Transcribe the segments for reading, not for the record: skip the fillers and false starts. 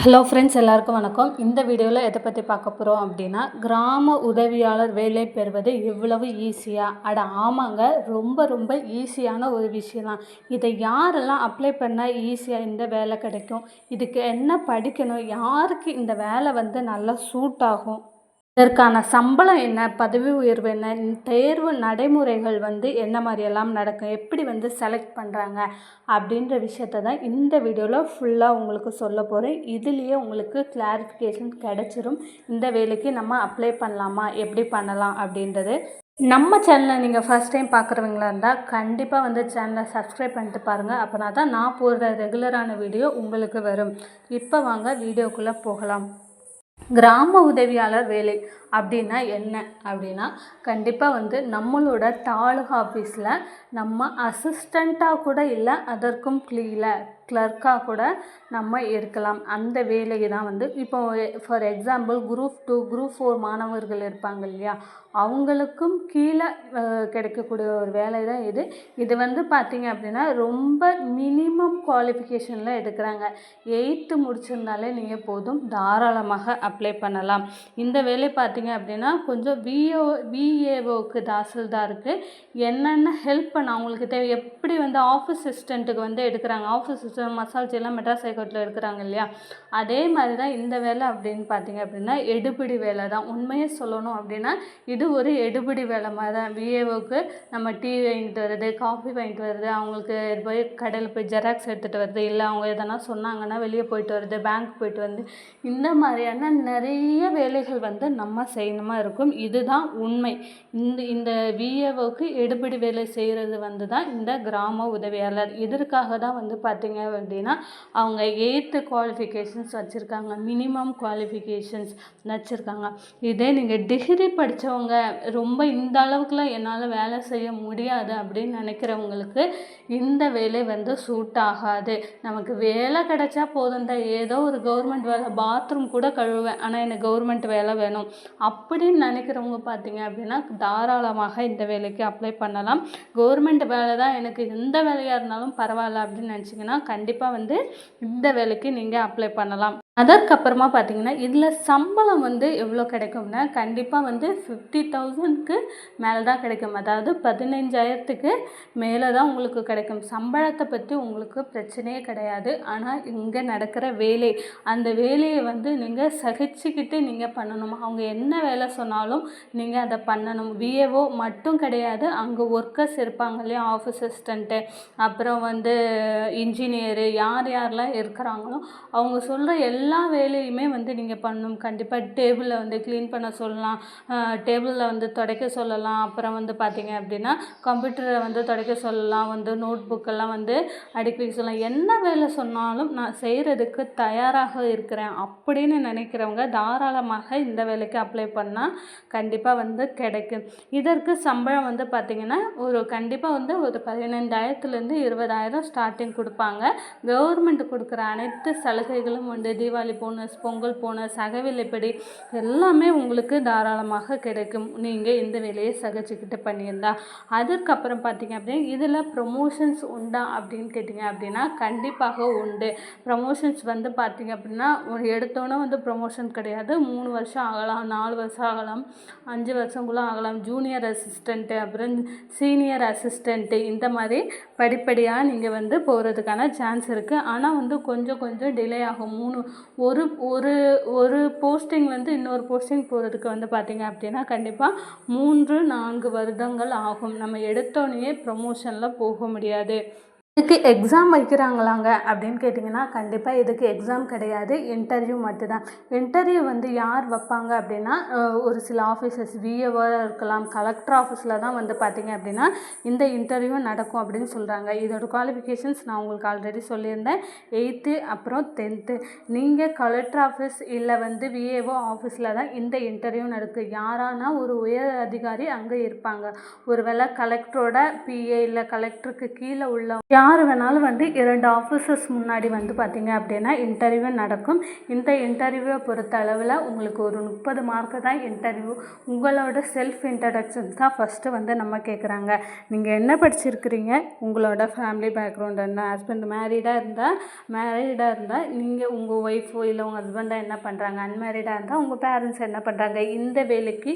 Hello friends, எல்லாருக்கும் வணக்கம். இந்த வீடியோவில் எதை பற்றி பார்க்க போகிறோம் அப்படின்னா, கிராம உதவியாளர் வேலை பெறுவது எவ்வளவு ஈஸியா? ஆமாங்க, ரொம்ப ரொம்ப ஈஸியான ஒரு விஷயம் தான். இதை யாரெல்லாம் அப்ளை பண்ணால் ஈஸியாக இந்த வேலை கிடைக்கும், இதுக்கு என்ன படிக்கணும், யாருக்கு இந்த வேலை நல்லா சூட் ஆகும், இதற்கான சம்பளம் என்ன, பதவி உயர்வு என்ன, தேர்வு நடைமுறைகள் என்ன மாதிரியெல்லாம் நடக்கும், எப்படி செலக்ட் பண்ணுறாங்க அப்படின்ற விஷயத்த தான் இந்த வீடியோவில் ஃபுல்லாக உங்களுக்கு சொல்ல போகிறேன். இதுலேயே உங்களுக்கு கிளாரிஃபிகேஷன் கிடச்சிரும். இந்த வேலைக்கு நம்ம அப்ளை பண்ணலாமா, எப்படி பண்ணலாம் அப்படின்றது. நம்ம சேனலை நீங்கள் ஃபஸ்ட் டைம் பார்க்குறவங்களா இருந்தால் கண்டிப்பாக சேனலை சப்ஸ்கிரைப் பண்ணிட்டு பாருங்கள். அப்போனா தான் நான் போடுற ரெகுலரான வீடியோ உங்களுக்கு வரும். இப்போ வாங்க வீடியோக்குள்ளே போகலாம். கிராம உதவியாளர் வேலை அப்படின்னா என்ன அப்படின்னா, கண்டிப்பாக நம்மளோட தாலுகா ஆஃபீஸில் நம்ம அசிஸ்டண்ட்டாக கூட இல்லை, அதற்கும் கிளர்க்காக கூட நம்ம இருக்கலாம். அந்த வேலையை தான் இப்போ ஃபார் எக்ஸாம்பிள் குரூப் 2 குரூப் 4 மாணவர்கள் இருப்பாங்க இல்லையா, அவங்களுக்கும் கீழே கிடைக்கக்கூடிய ஒரு வேலை தான் இது. இது பார்த்திங்க அப்படின்னா ரொம்ப மினிமம் குவாலிஃபிகேஷனில் எடுக்கிறாங்க. 8th முடிச்சிருந்தாலே நீங்கள் போதும், தாராளமாக அப்ளை பண்ணலாம். இந்த வேலை பார்த்திங்க அப்படின்னா கொஞ்சம் விஏஓக்கு தாசில்தாருக்கு என்னென்ன ஹெல்ப் பண்ண அவங்களுக்கு தேவை, எப்படி ஆஃபீஸ் அசிஸ்டண்ட்டுக்கு எடுக்கிறாங்க, ஆஃபீஸ் அசிஸ்டன்ட் மசால்ஜிலாம் மெட்ராஸ் ஹைகோர்ட்டில் எடுக்கிறாங்க இல்லையா, அதே மாதிரி தான் இந்த வேலை அப்படின்னு பார்த்திங்க அப்படின்னா எடுபிடி வேலை தான். உண்மையை சொல்லணும் அப்படின்னா இது ஒரு எடுபிடி வேலை மாதிரி தான். விஏஓக்கு நம்ம டீ வாங்கிட்டு வருது, காஃபி வாங்கிட்டு வருது, அவங்களுக்கு போய் கடையில் போய் ஜெராக்ஸ் எடுத்துகிட்டு வருது, இல்லை அவங்க எதனா சொன்னாங்கன்னா வெளியே போயிட்டு வருது, பேங்க் போயிட்டு வந்து, இந்த மாதிரியான நிறைய வேலைகள் நம்ம செய்யணுமா இருக்கும். இதுதான் உண்மை. இந்த விஏஓக்கு எடுபிடி வேலை செய்கிறது தான் இந்த கிராம உதவியாளர். இதற்காக தான் பார்த்திங்க அப்படின்னா அவங்க 8th குவாலிஃபிகேஷன்ஸ் வச்சுருக்காங்க, மினிமம் குவாலிஃபிகேஷன்ஸ் வச்சுருக்காங்க. இதே நீங்கள் டிகிரி படித்தவங்க ரொம்ப இந்த அளவுக்குலாம் என்னால் வேலை செய்ய முடியாது அப்படின்னு நினைக்கிறவங்களுக்கு இந்த வேலை சூட் ஆகாது. நமக்கு வேலை கிடைச்சா போதும் தான், ஏதோ ஒரு கவர்மெண்ட் வேலை, பாத்ரூம் கூட கழுவேன் ஆனால் எனக்கு கவர்மெண்ட் வேலை வேணும் அப்படின்னு நினைக்கிறவங்க பார்த்திங்க அப்படின்னா தாராளமாக இந்த வேலைக்கு அப்ளை பண்ணலாம். கவர்மெண்ட் வேலை தான், எனக்கு எந்த வேலையாக இருந்தாலும் பரவாயில்ல அப்படின்னு நினச்சிங்கன்னா கண்டிப்பாக இந்த வேலைக்கு நீங்கள் அப்ளை பண்ணலாம். அதற்கப்புறமா பார்த்திங்கன்னா இதில் சம்பளம் எவ்வளோ கிடைக்கும்னா கண்டிப்பாக 50,000க்கு மேலே தான் கிடைக்கும். அதாவது 15,000த்துக்கு மேலே தான் உங்களுக்கு கிடைக்கும். சம்பளத்தை பற்றி உங்களுக்கு பிரச்சனையே கிடையாது. ஆனால் இங்கே நடக்கிற வேலை, அந்த வேலையை நீங்கள் சகிச்சுக்கிட்டு நீங்கள் பண்ணணும். அவங்க என்ன வேலை சொன்னாலும் நீங்கள் அதை பண்ணணும். விஏஓ மட்டும் கிடையாது, அங்கே ஒர்க்கர்ஸ் இருப்பாங்க இல்லையா, ஆஃபீஸ் அசிஸ்டண்ட்டு, அப்புறம் இன்ஜினியரு, யாரெல்லாம் இருக்கிறாங்களோ அவங்க சொல்கிற எல்லா வேலையுமே நீங்கள் பண்ணணும். கண்டிப்பாக டேபிளில் க்ளீன் பண்ண சொல்லலாம், டேபிளில் துடைக்க சொல்லலாம், அப்புறம் பார்த்திங்க அப்படின்னா கம்ப்யூட்டரை துடைக்க சொல்லலாம், நோட் புக்கெல்லாம் அடுக்கி வைக்க சொல்லலாம். என்ன வேலை சொன்னாலும் நான் செய்கிறதுக்கு தயாராக இருக்கிறேன் அப்படின்னு நினைக்கிறவங்க தாராளமாக இந்த வேலைக்கு அப்ளை பண்ணால் கண்டிப்பாக கிடைக்கும். இதற்கு சம்பளம் பார்த்திங்கன்னா கண்டிப்பாக ஒரு 15,000லேருந்து 20,000 ஸ்டார்டிங் கொடுப்பாங்க. கவர்மெண்ட் கொடுக்குற அனைத்து சலுகைகளும் தீபாவளி போனஸ், பொங்கல் போனஸ், அகவிலைப்படி எல்லாமே உங்களுக்கு தாராளமாக கிடைக்கும் நீங்கள் இந்த வேலையை சகிச்சுக்கிட்டு பண்ணியிருந்தா. அதற்கப்புறம் பார்த்திங்க அப்படின்னா இதில் ப்ரொமோஷன்ஸ் உண்டா அப்படின்னு கேட்டிங்க அப்படின்னா கண்டிப்பாக உண்டு. ப்ரொமோஷன்ஸ் பார்த்திங்க அப்படின்னா எடுத்தோன்னே ப்ரொமோஷன் கிடையாது. 3 வருஷம் ஆகலாம், 4 வருஷம் ஆகலாம், 5 வருஷங்களும் ஆகலாம். ஜூனியர் அசிஸ்டண்ட்டு, அப்புறம் சீனியர் அசிஸ்டண்ட்டு, இந்த மாதிரி படிப்படியாக நீங்கள் போகிறதுக்கான சான்ஸ் இருக்குது. ஆனால் கொஞ்சம் டிலே ஆகும். ஒரு போஸ்டிங் இன்னொரு போஸ்டிங் போகிறதுக்கு பார்த்திங்க அப்படின்னா கண்டிப்பாக 3-4 வருடங்கள் ஆகும். நம்ம எடுத்தோடனே ப்ரமோஷனில் போக முடியாது. இதுக்கு எக்ஸாம் வைக்கிறாங்களாங்க அப்படின்னு கேட்டிங்கன்னா கண்டிப்பாக இதுக்கு எக்ஸாம் கிடையாது, இன்டர்வியூ மட்டும்தான். இன்டர்வியூ யார் வைப்பாங்க அப்படின்னா ஒரு சில ஆஃபீஸர்ஸ், விஏஓவாக இருக்கலாம், கலெக்டர் ஆஃபீஸில் தான் பார்த்திங்க அப்படின்னா இந்த இன்டர்வியூ நடக்கும் அப்படின்னு சொல்கிறாங்க. இதோட குவாலிஃபிகேஷன்ஸ் நான் உங்களுக்கு ஆல்ரெடி சொல்லியிருந்தேன். 8th அப்புறம் 10th. நீங்கள் கலெக்டர் ஆஃபீஸ் இல்லை விஏஓ ஆஃபீஸில் தான் இந்த இன்டர்வியூ நடக்குது. யாரானா ஒரு உயர் அதிகாரி அங்கே இருப்பாங்க. ஒருவேளை கலெக்டரோட பிஏ இல்லை கலெக்டருக்கு கீழே உள்ள யார் வேணாலும் வந்து 2 ஆஃபீஸர்ஸ் முன்னாடி வந்து பார்த்தீங்க அப்படின்னா இன்டர்வியூ நடக்கும். இந்த இன்டர்வியூவை பொறுத்த அளவில் உங்களுக்கு ஒரு 30 மார்க்கு தான் இன்டர்வியூ. உங்களோட செல்ஃப் இன்ட்ரடக்ஷன்ஸ் தான் ஃபஸ்ட்டு வந்து நம்ம கேட்குறாங்க. நீங்கள் என்ன படிச்சிருக்கிறீங்க, உங்களோட ஃபேமிலி பேக்ரவுண்ட் என்ன, ஹஸ்பண்ட் மேரீடாக இருந்தால் நீங்கள் உங்கள் ஒய்ஃபோ இல்லை உங்கள் ஹஸ்பண்டாக என்ன பண்ணுறாங்க, அன்மேரீடாக இருந்தால் உங்கள் பேரண்ட்ஸ் என்ன பண்ணுறாங்க, இந்த வேலைக்கு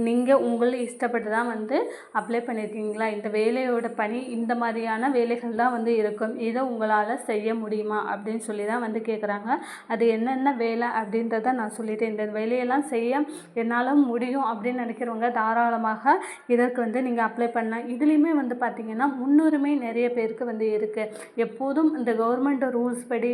நீங்கள் உங்களை இஷ்டப்பட்டு தான் வந்து அப்ளை பண்ணியிருக்கீங்களா, இந்த வேலையோட பணி இந்த மாதிரியான வேலைகள் தான் வந்து இருக்கும், இதை உங்களால் செய்ய முடியுமா அப்படின்னு சொல்லி தான் வந்து கேட்குறாங்க. அது என்னென்ன வேலை அப்படின்றத நான் சொல்லிட்டேன். இந்த வேலையெல்லாம் செய்ய என்னால் முடியும் அப்படின்னு நினைக்கிறவங்க தாராளமாக இதற்கு வந்து நீங்கள் அப்ளை பண்ணலாம். இதுலேயுமே வந்து பார்த்திங்கன்னா முன்னுரிமை நிறைய பேருக்கு வந்து இருக்குது. எப்போதும் இந்த கவர்மெண்ட் ரூல்ஸ் படி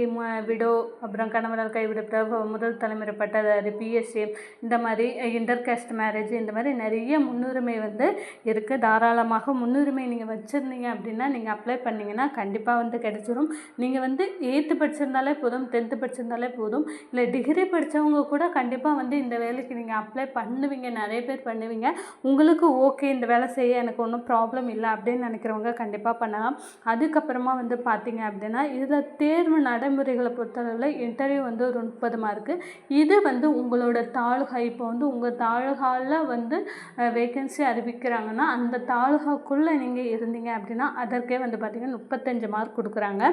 விடோ, அப்புறம் கணவரால் கைவிடப்பட்ட முதல் தலைமுறை பட்டதாரி, பிஎஸ்சி, இந்த மாதிரி இன்டர்காஸ்ட் மேரேஜ், இந்த மாதிரி நிறைய முன்னுரிமை வந்து இருக்குது. தாராளமாக முன்னுரிமை நீங்கள் வச்சுருந்தீங்க அப்படின்னா நீங்கள் அப்ளை பண்ணிங்கன்னா கண்டிப்பாக வந்து கிடச்சிரும். நீங்கள் வந்து 8th படிச்சிருந்தாலே போதும், 10th படிச்சிருந்தாலே போதும், இல்லை டிகிரி படித்தவங்க கூட கண்டிப்பாக வந்து இந்த வேலைக்கு நீங்கள் அப்ளை பண்ணுவீங்க. நிறைய பேர் பண்ணுவீங்க. உங்களுக்கு ஓகே இந்த வேலை செய்ய எனக்கு ஒன்றும் ப்ராப்ளம் இல்லை அப்படின்னு நினைக்கிறவங்க கண்டிப்பாக பண்ணலாம். அதுக்கப்புறமா வந்து பார்த்தீங்க அப்படின்னா இதில் தேர்வு நடைமுறைகளை பொறுத்தளவில் இன்டர்வியூ வந்து ஒரு 30 மார்க்கு. இது வந்து உங்களோட தாலுகா, இப்போ வந்து உங்கள் தாலுகாவில் வந்து வேகன்சி அறிவிக்கிறாங்கன்னா அந்த தாலுகாக்குள்ளே நீங்கள் இருந்தீங்க அப்படின்னா அதற்கே வந்து பார்த்திங்கன்னா 35 மார்க் கொடுக்குறாங்க.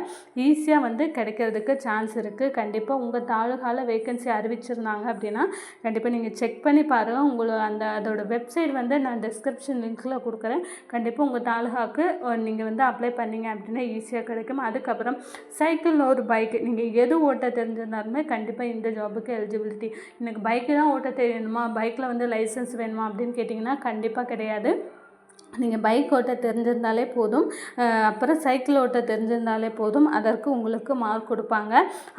ஈஸியாக வந்து கிடைக்கிறதுக்கு சான்ஸ் இருக்குது. கண்டிப்பாக உங்கள் தாலுகாவில் வேகன்சி அறிவிச்சிருந்தாங்க அப்படின்னா கண்டிப்பாக நீங்கள் செக் பண்ணி பாருங்கள். அதோட வெப்சைட் வந்து நான் டிஸ்கிரிப்ஷன் லிங்க்கில் கொடுக்குறேன். கண்டிப்பாக உங்கள் தாலுகாவுக்கு நீங்கள் வந்து அப்ளை பண்ணிங்க அப்படின்னா ஈஸியாக கிடைக்கும். அதுக்கப்புறம் சைக்கிள் ஒரு பைக்கு, நீங்கள் எது ஓட்ட தெரிஞ்சிருந்தாலுமே கண்டிப்பாக இந்த ஜாபுக்கு எலிஜிபிலிட்டி. எனக்கு பைக்கு தான் ஓட்ட தெரியணுமா, பைக்கில் வந்து லைசன்ஸ் வேணுமா அப்படின்னு கேட்டிங்கன்னா கண்டிப்பாக கிடையாது. நீங்கள் பைக் ஓட்ட தெரிஞ்சிருந்தாலே போதும், அப்புறம் சைக்கிள் ஓட்ட தெரிஞ்சிருந்தாலே போதும், அதற்கு உங்களுக்கு மார்க் கொடுப்பாங்க.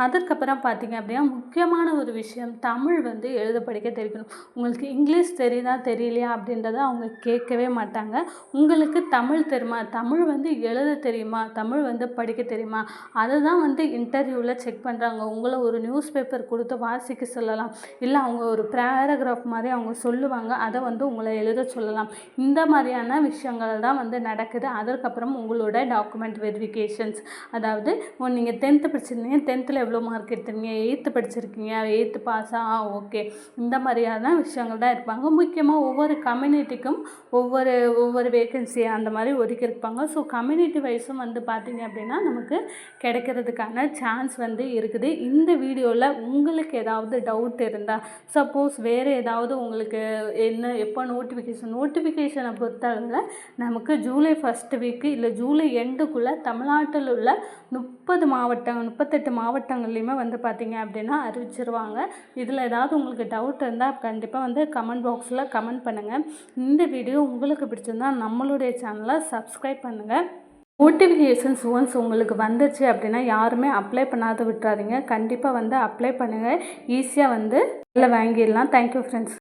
அதற்கப்புறம் பார்த்திங்க அப்படின்னா முக்கியமான ஒரு விஷயம், தமிழ் வந்து எழுத படிக்க தெரியணும். உங்களுக்கு இங்கிலீஷ் தெரியுதா தெரியலையா அப்படின்றத அவங்க கேட்கவே மாட்டாங்க. உங்களுக்கு தமிழ் தெரியுமா, தமிழ் வந்து எழுத தெரியுமா, தமிழ் வந்து படிக்க தெரியுமா, அதுதான் வந்து இன்டர்வியூவில் செக் பண்ணுறாங்க. உங்களை ஒரு நியூஸ் பேப்பர் கொடுத்து வாசிக்க சொல்லலாம், இல்லை அவங்க ஒரு பேராகிராஃப் மாதிரி அவங்க சொல்லுவாங்க, அதை வந்து உங்களை எழுத சொல்லலாம். இந்த மாதிரியான விஷயங்கள் தான் வந்து நடக்குது. அதற்கப்புறம் உங்களோட டாக்குமெண்ட் வெரிஃபிகேஷன்ஸ், அதாவது நீங்கள் 10th படிச்சிருந்தீங்க, 10th எவ்வளோ மார்க் எடுத்துருங்க, 8th படிச்சிருக்கீங்க, 8th பாஸா, ஓகே, இந்த மாதிரியான விஷயங்கள் தான் இருப்பாங்க. முக்கியமாக ஒவ்வொரு கம்யூனிட்டிக்கும் ஒவ்வொரு வேகன்சி அந்த மாதிரி ஒதுக்கியிருப்பாங்க. ஸோ கம்யூனிட்டி வைஸும் வந்து பார்த்திங்க அப்படின்னா நமக்கு கிடைக்கிறதுக்கான சான்ஸ் வந்து இருக்குது. இந்த வீடியோவில் உங்களுக்கு ஏதாவது டவுட் இருந்தால், சப்போஸ் வேறு ஏதாவது உங்களுக்கு எப்போ நோட்டிஃபிகேஷனை பொறுத்தளவில் நமக்கு ஜூலை 1st வீக்கு இல்லை ஜூலை எண்டுக்குள்ளே தமிழ்நாட்டில் உள்ள 38 மாவட்டங்கள்லையுமே வந்து பார்த்திங்க அப்படின்னா அறிவிச்சிருவாங்க. இதில் ஏதாவது உங்களுக்கு டவுட் இருந்தால் கண்டிப்பாக வந்து கமெண்ட் பாக்ஸில் கமெண்ட் பண்ணுங்கள். இந்த வீடியோ உங்களுக்கு பிடிச்சிருந்தால் நம்மளுடைய சேனலை சப்ஸ்கிரைப் பண்ணுங்கள். நோட்டிஃபிகேஷன்ஸ் ஒன்ஸ் உங்களுக்கு வந்துச்சு அப்படின்னா யாருமே அப்ளை பண்ணாத விட்டுறாதீங்க. கண்டிப்பாக வந்து அப்ளை பண்ணுங்கள். ஈஸியாக வந்து வேலை வாங்கிடலாம். Thank you friends.